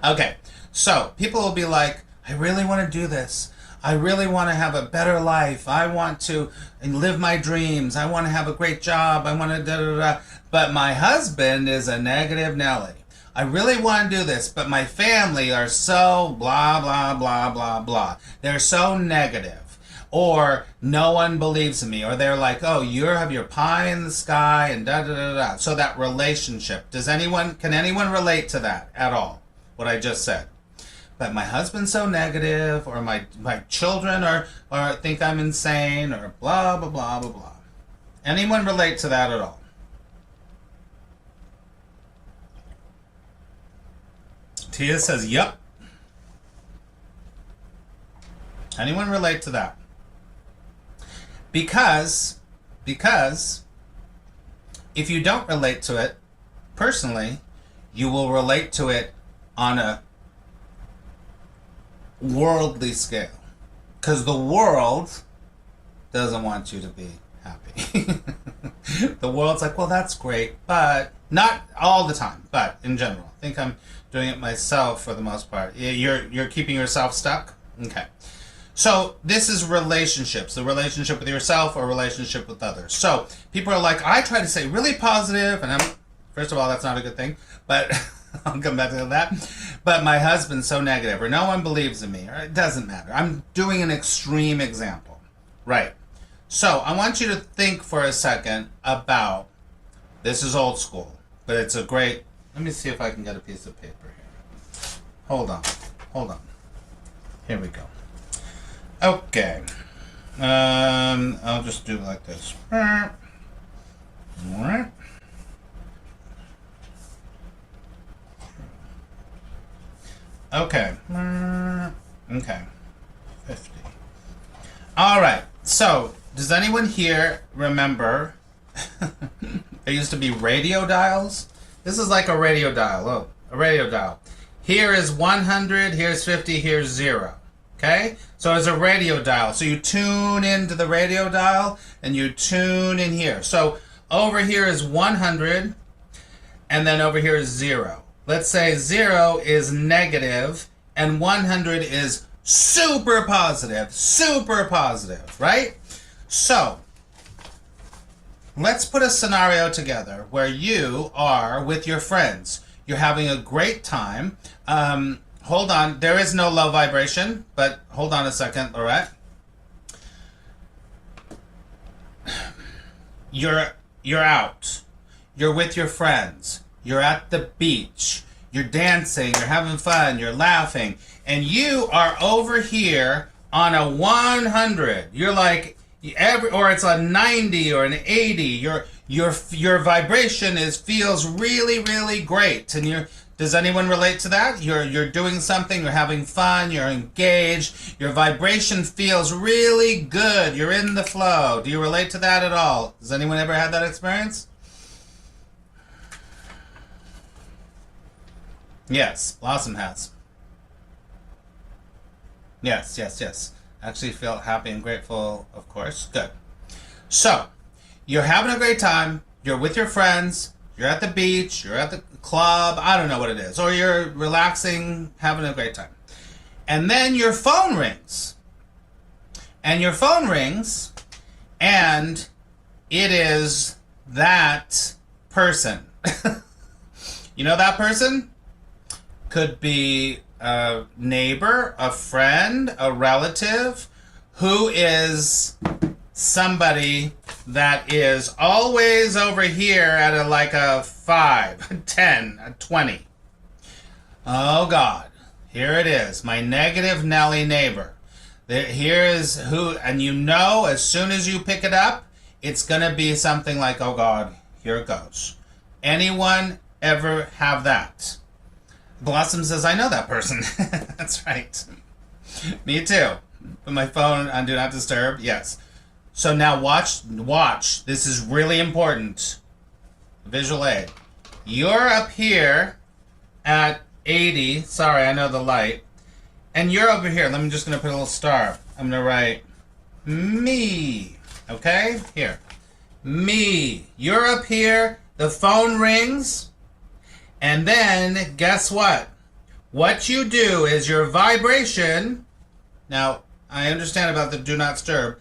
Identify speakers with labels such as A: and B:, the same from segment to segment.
A: Okay, so people will be like, I really want to do this. I really want to have a better life. I want to live my dreams. I want to have a great job. I want to da da da. But my husband is a negative Nelly. I really want to do this, but my family are so blah, blah, blah, blah, blah. They're so negative. Or no one believes in me. Or they're like, oh, you have your pie in the sky and da da da da. So that relationship. Can anyone relate to that at all? What I just said. But my husband's so negative, or my children are think I'm insane, or blah, blah, blah, blah, blah. Anyone relate to that at all? Tia says, yep. Anyone relate to that? Because if you don't relate to it personally, you will relate to it on a worldly scale. Because the world doesn't want you to be happy. The world's like, well, that's great, but not all the time, but in general. I think I'm doing it myself for the most part. You're keeping yourself stuck? Okay. So this is relationships, the relationship with yourself or relationship with others. So people are like, I try to say really positive, and first of all, that's not a good thing, but I'll come back to that. But my husband's so negative, or no one believes in me, or it doesn't matter. I'm doing an extreme example. Right. So I want you to think for a second about, this is old school, but it's a great, let me see if I can get a piece of paper here. Hold on. Here we go. Okay. I'll just do it like this. All right. Okay. Okay. 50. All right. So, does anyone here remember there used to be radio dials? This is like a radio dial. Oh, a radio dial. Here is 100, here's 50, here's 0. Okay? So it's a radio dial. So you tune into the radio dial and you tune in here. So over here is 100 and then over here is 0. Let's say 0 is negative and 100 is super positive, right? So let's put a scenario together where you are with your friends. You're having a great time. Hold on. There is no low vibration, but hold on a second, Lorette. You're out. You're with your friends. You're at the beach. You're dancing. You're having fun. You're laughing. And you are over here on a 100. You're like, or it's a 90 or an 80. Your vibration feels really, really great. And does anyone relate to that? You're doing something, you're having fun, you're engaged, your vibration feels really good, you're in the flow. Do you relate to that at all? Has anyone ever had that experience? Yes, Blossom has. Yes. Actually felt happy and grateful, of course. Good. So, you're having a great time, you're with your friends, you're at the beach, you're at the club, I don't know what it is, or you're relaxing, having a great time. And then your phone rings. And your phone rings, and it is that person. You know that person? Could be a neighbor, a friend, a relative, who is somebody that is always over here at a 5, a 10, a 20. Oh God, here it is, my negative Nelly neighbor. Here is who, and you know as soon as you pick it up, it's going to be something like, oh God, here it goes. Anyone ever have that? Blossom says, I know that person. That's right. Me too. Put my phone on Do Not Disturb. Yes. So now watch. This is really important. Visual aid. You're up here at 80. Sorry, I know the light. And you're over here. I'm just going to put a little star. I'm going to write me. Okay? Here. Me. You're up here. The phone rings. And then, guess what? What you do is your vibration, now I understand about the do not disturb,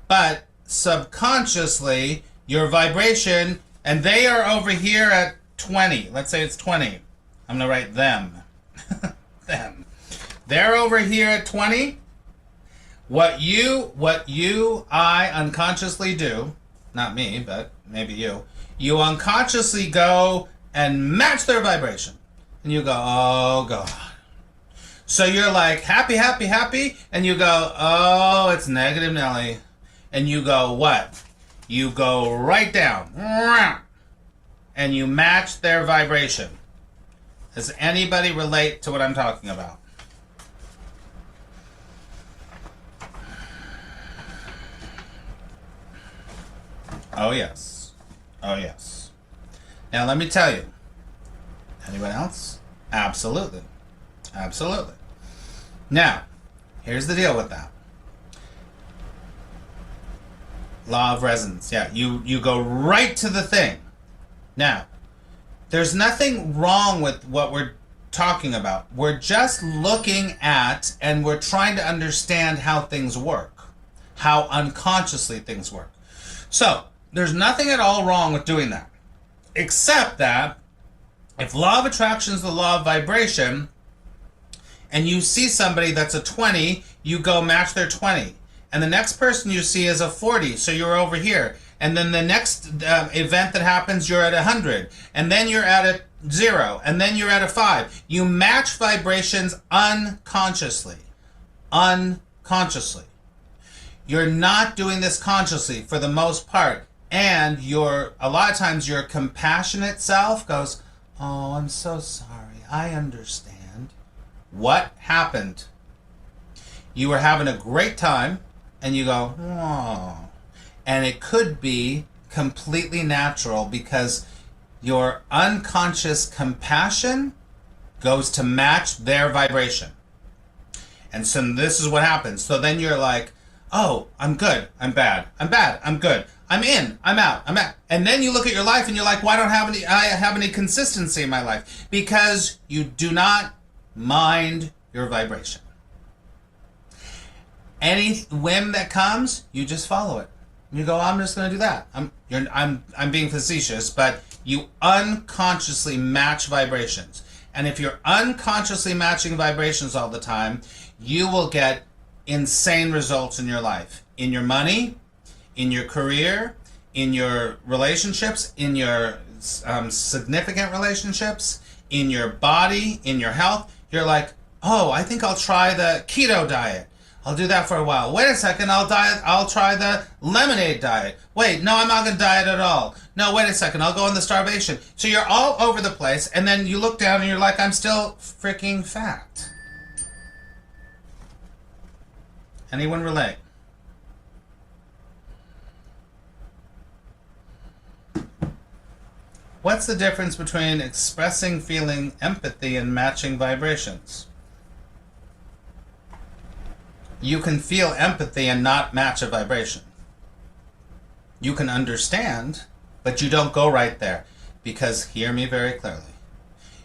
A: but subconsciously your vibration, and they are over here at 20. Let's say it's 20. I'm going to write them. Them. They're over here at 20. What I unconsciously do, not me, but maybe you unconsciously go and match their vibration. And you go, oh God. So you're like happy, happy, happy, and you go, oh, it's negative Nelly. And you go, what? You go right down. And you match their vibration. Does anybody relate to what I'm talking about? Oh, yes. Oh, yes. Now, let me tell you. Anyone else? Absolutely. Absolutely. Now, here's the deal with that. Law of resonance. Yeah, you go right to the thing. Now, there's nothing wrong with what we're talking about. We're just looking at and we're trying to understand how things work, how unconsciously things work. So, there's nothing at all wrong with doing that, except that if law of attraction is the law of vibration, and you see somebody that's a 20, you go match their 20. And the next person you see is a 40, so you're over here. And then the next event that happens, you're at 100. And then you're at a 0. And then you're at a 5. You match vibrations unconsciously. Unconsciously. You're not doing this consciously for the most part. And a lot of times your compassionate self goes, oh, I'm so sorry. I understand. What happened? You were having a great time. And you go, oh. And it could be completely natural because your unconscious compassion goes to match their vibration. And so this is what happens. So then you're like, oh, I'm good, I'm bad, I'm bad, I'm good, I'm in, I'm out, I'm out. And then you look at your life and you're like, why don't I have any consistency in my life? Because you do not mind your vibration. Any whim that comes, you just follow it. You go, I'm just going to do that. I'm being facetious, but you unconsciously match vibrations. And if you're unconsciously matching vibrations all the time, you will get insane results in your life, in your money, in your career, in your relationships, in your significant relationships, in your body, in your health. You're like, oh, I think I'll try the keto diet. I'll do that for a while. Wait a second, I'll try the lemonade diet. Wait, no, I'm not going to diet at all. No, wait a second, I'll go on the starvation. So you're all over the place, and then you look down and you're like, I'm still freaking fat. Anyone relate? What's the difference between expressing feeling empathy and matching vibrations? You can feel empathy and not match a vibration. You can understand, but you don't go right there. Because, hear me very clearly,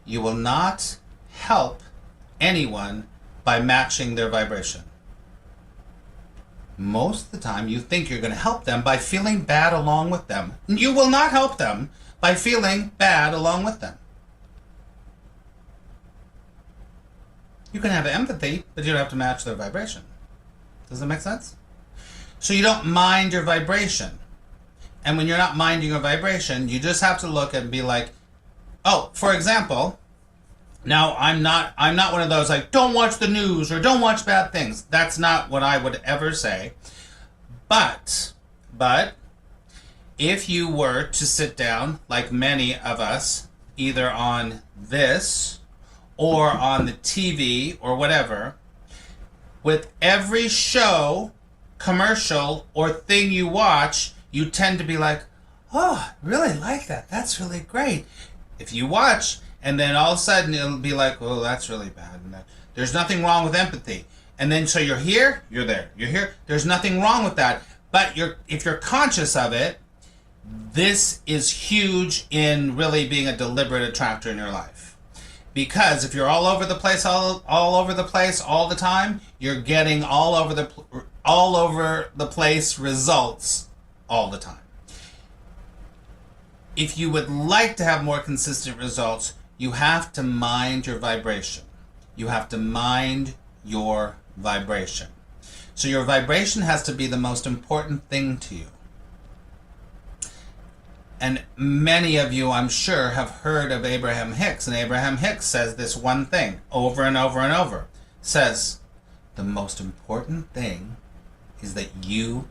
A: you will not help anyone by matching their vibration. Most of the time, you think you're going to help them by feeling bad along with them. You will not help them by feeling bad along with them. You can have empathy, but you don't have to match their vibration. Does that make sense? So you don't mind your vibration. And when you're not minding your vibration, you just have to look and be like, oh, for example, now I'm not one of those like, don't watch the news or don't watch bad things. That's not what I would ever say. But if you were to sit down, like many of us, either on this or on the TV or whatever, with every show, commercial, or thing you watch, you tend to be like, oh, I really like that. That's really great. If you watch, and then all of a sudden it'll be like, oh, that's really bad. And there's nothing wrong with empathy. And then so you're here, you're there. You're here, there's nothing wrong with that. But if you're conscious of it, this is huge in really being a deliberate attractor in your life. Because if you're all over the place, all over the place all the time, you're getting all over the place results all the time. If you would like to have more consistent results, you have to mind your vibration. You have to mind your vibration. So your vibration has to be the most important thing to you. And many of you, I'm sure, have heard of Abraham Hicks. And Abraham Hicks says this one thing over and over and over. Says, the most important thing is that you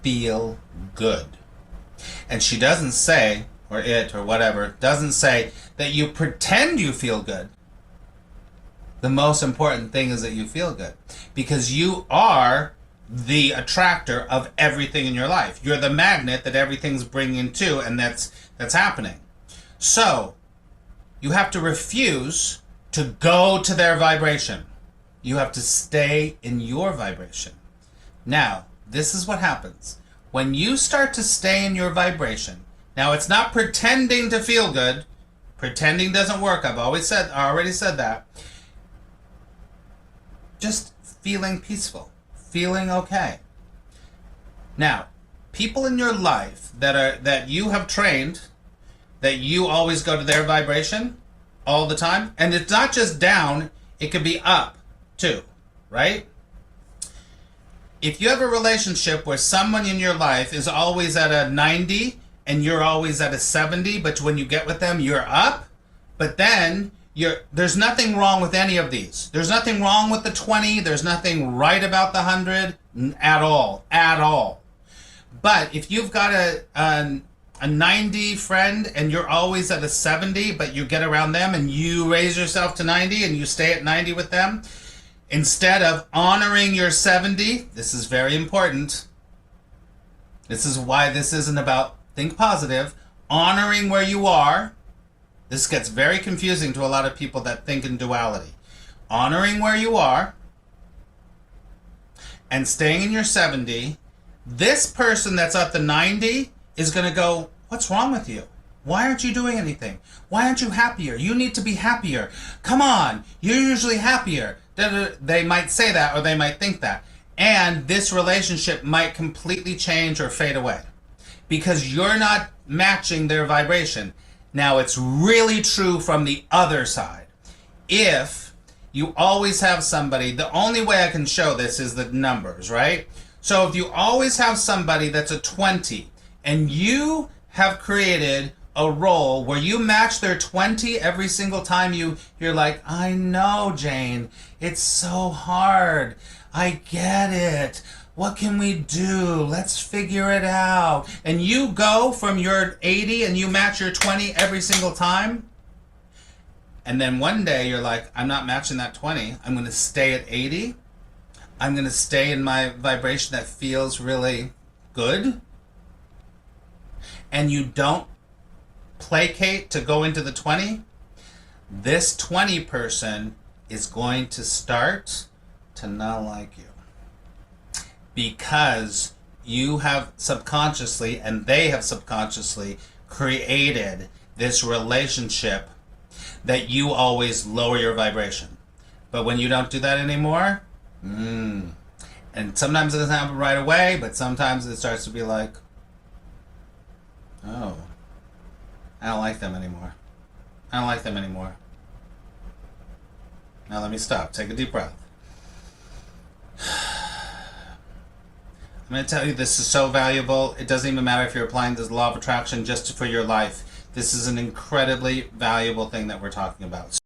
A: feel good. And she doesn't say, or it, or whatever, doesn't say that you pretend you feel good. The most important thing is that you feel good. Because you are the attractor of everything in your life. You're the magnet that everything's bringing to, and that's happening. So, you have to refuse to go to their vibration. You have to stay in your vibration. Now, this is what happens. When you start to stay in your vibration, now it's not pretending to feel good. Pretending doesn't work. I already said that. Just feeling peaceful. Feeling okay. Now, people in your life that you have trained, that you always go to their vibration all the time, and it's not just down, it could be up too, right? If you have a relationship where someone in your life is always at a 90 and you're always at a 70, but when you get with them, you're up, but then there's nothing wrong with any of these. There's nothing wrong with the 20. There's nothing right about the 100 at all. But if you've got a 90 friend and you're always at a 70, but you get around them and you raise yourself to 90 and you stay at 90 with them, instead of honoring your 70, this is very important. This is why this isn't about think positive. Honoring where you are. This gets very confusing to a lot of people that think in duality. Honoring where you are and staying in your 70, this person that's at the 90 is going to go, what's wrong with you? Why aren't you doing anything? Why aren't you happier? You need to be happier. Come on, you're usually happier. They might say that, or they might think that. And this relationship might completely change or fade away because you're not matching their vibration. Now, it's really true from the other side. If you always have somebody, the only way I can show this is the numbers, right? So if you always have somebody that's a 20 and you have created a role where you match their 20 every single time you're like, I know, Jane, it's so hard. I get it. What can we do? Let's figure it out. And you go from your 80 and you match your 20 every single time. And then one day you're like, I'm not matching that 20. I'm going to stay at 80. I'm going to stay in my vibration that feels really good. And you don't placate to go into the 20. This 20 person is going to start to not like you. Because you have subconsciously and they have subconsciously created this relationship that you always lower your vibration. But when you don't do that anymore, and sometimes it doesn't happen right away, but sometimes it starts to be like, oh, I don't like them anymore. I don't like them anymore. Now let me stop. Take a deep breath. I'm going to tell you this is so valuable. It doesn't even matter if you're applying this law of attraction just for your life. This is an incredibly valuable thing that we're talking about.